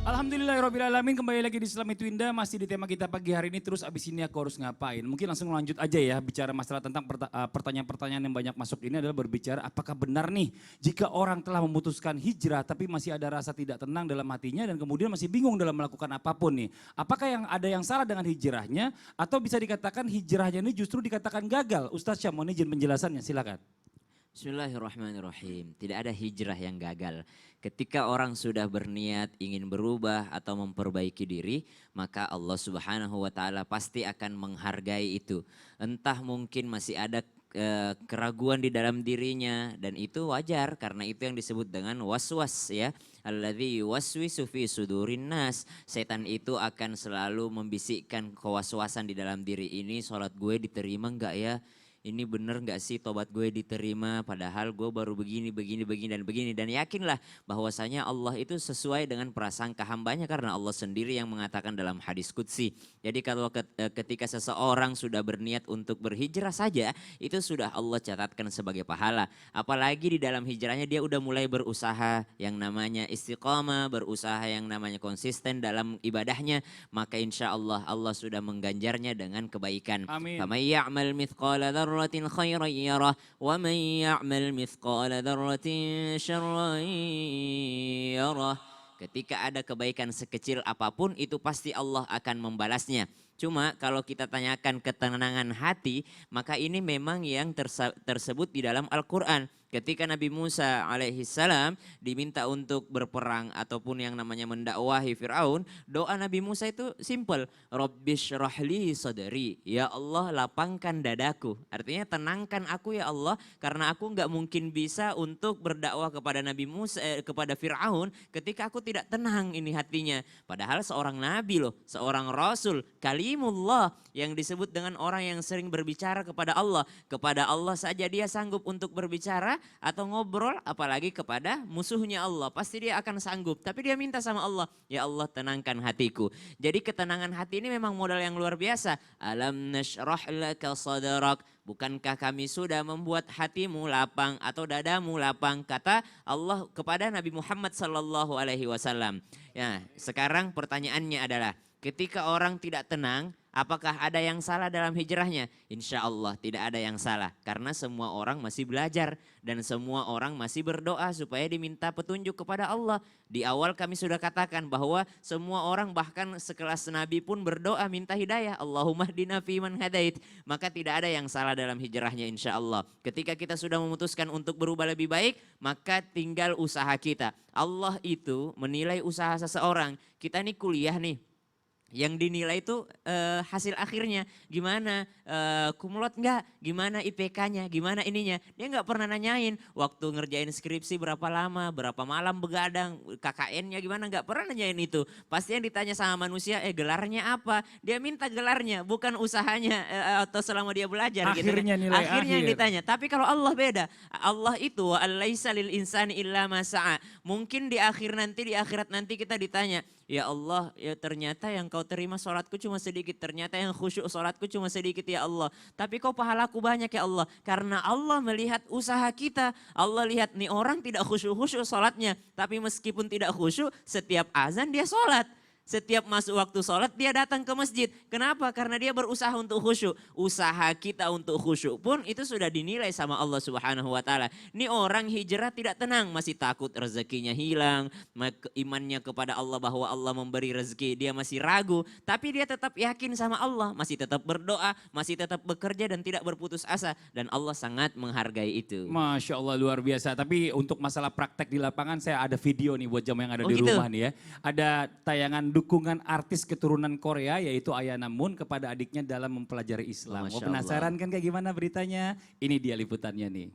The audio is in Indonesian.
Alhamdulillahirrabbilalamin, kembali lagi di Islam itu Indah, masih di tema kita pagi hari ini, terus abis ini aku harus ngapain. Mungkin langsung lanjut aja ya, bicara masalah tentang pertanyaan-pertanyaan yang banyak masuk ini adalah berbicara apakah benar nih jika orang telah memutuskan hijrah tapi masih ada rasa tidak tenang dalam hatinya dan kemudian masih bingung dalam melakukan apapun nih. Apakah ada yang salah dengan hijrahnya atau bisa dikatakan hijrahnya ini justru dikatakan gagal? Ustadz Syam, mohon izin penjelasannya, silakan. Bismillahirrahmanirrahim. Tidak ada hijrah yang gagal. Ketika orang sudah berniat ingin berubah atau memperbaiki diri, maka Allah Subhanahu wa taala pasti akan menghargai itu. Entah mungkin masih ada keraguan di dalam dirinya dan itu wajar karena itu yang disebut dengan waswas ya. Alladzi yuwaswisu fi sudurin nas. Setan itu akan selalu membisikkan kewaswasan di dalam diri ini, salat gue diterima enggak ya? Ini bener gak sih tobat gue diterima padahal gue baru begini dan yakinlah bahwasanya Allah itu sesuai dengan prasangka hambanya karena Allah sendiri yang mengatakan dalam hadis qudsi. Jadi kalau ketika seseorang sudah berniat untuk berhijrah saja itu sudah Allah catatkan sebagai pahala. Apalagi di dalam hijrahnya dia udah mulai berusaha yang namanya istiqamah, berusaha yang namanya konsisten dalam ibadahnya, maka insya Allah Allah sudah mengganjarnya dengan kebaikan. Amin. Faman ya'mal mithqala dzarratin khairan yarah wa man ya'mal mithqala dzarratin syarran yarah. Ketika ada kebaikan sekecil apapun itu pasti Allah akan membalasnya. Cuma kalau kita tanyakan ketenangan hati, maka ini memang yang tersebut di dalam Al-Quran. Ketika Nabi Musa alaihissalam diminta untuk berperang ataupun yang namanya mendakwahi Fir'aun, doa Nabi Musa itu simple. Rabbish rahli sadari, ya Allah lapangkan dadaku. Artinya tenangkan aku ya Allah, karena aku nggak mungkin bisa untuk berdakwah kepada Nabi Musa, kepada Fir'aun ketika aku tidak tenang ini hatinya. Padahal seorang Nabi loh, seorang Rasul, kalimullah yang disebut dengan orang yang sering berbicara kepada Allah. Kepada Allah saja dia sanggup untuk berbicara atau ngobrol, apalagi kepada musuhnya Allah. Pasti dia akan sanggup, tapi dia minta sama Allah, ya Allah tenangkan hatiku. Jadi ketenangan hati ini memang modal yang luar biasa. Alam nashrah laka sadrak, bukankah kami sudah membuat hatimu lapang atau dadamu lapang, kata Allah kepada Nabi Muhammad sallallahu alaihi wasallam. Ya, sekarang pertanyaannya adalah ketika orang tidak tenang, apakah ada yang salah dalam hijrahnya? Insya Allah tidak ada yang salah. Karena semua orang masih belajar. Dan semua orang masih berdoa supaya diminta petunjuk kepada Allah. Di awal kami sudah katakan bahwa semua orang bahkan sekelas Nabi pun berdoa minta hidayah. Allahumma hdina fiman hadait. Maka tidak ada yang salah dalam hijrahnya insya Allah. Ketika kita sudah memutuskan untuk berubah lebih baik, maka tinggal usaha kita. Allah itu menilai usaha seseorang. Kita nih kuliah nih. Yang dinilai itu hasil akhirnya gimana, kumlot enggak, gimana IPK-nya, gimana ininya. Dia enggak pernah nanyain waktu ngerjain skripsi berapa lama, berapa malam begadang, KKN-nya gimana, enggak pernah nanyain itu. Pasti yang ditanya sama manusia, gelarnya apa? Dia minta gelarnya, bukan usahanya atau selama dia belajar. Akhirnya gitu. Nilai akhirnya akhir. yang ditanya. Tapi kalau Allah beda, Allah itu alaisa lil insani illa ma sa'a. Mungkin di akhirat nanti kita ditanya, ya Allah, ya ternyata yang kau terima sholatku cuma sedikit. Ternyata yang khusyuk sholatku cuma sedikit ya Allah. Tapi kau pahalaku banyak ya Allah. Karena Allah melihat usaha kita. Allah lihat nih orang tidak khusyuk-khusyuk sholatnya. Tapi meskipun tidak khusyuk, setiap azan dia sholat. Setiap masuk waktu sholat dia datang ke masjid. Kenapa? Karena dia berusaha untuk khusyuk. Usaha kita untuk khusyuk pun itu sudah dinilai sama Allah Subhanahu wa taala. Ini orang hijrah tidak tenang, masih takut rezekinya hilang, imannya kepada Allah bahwa Allah memberi rezeki, dia masih ragu, tapi dia tetap yakin sama Allah, masih tetap berdoa, masih tetap bekerja dan tidak berputus asa dan Allah sangat menghargai itu. Masya Allah luar biasa. Tapi untuk masalah praktek di lapangan saya ada video nih buat jamaah yang ada di gitu? rumah nih ya. Ada tayangan dukungan artis keturunan Korea yaitu Ayana Moon kepada adiknya dalam mempelajari Islam. Masya Penasaran kan kayak gimana beritanya? Ini dia liputannya nih.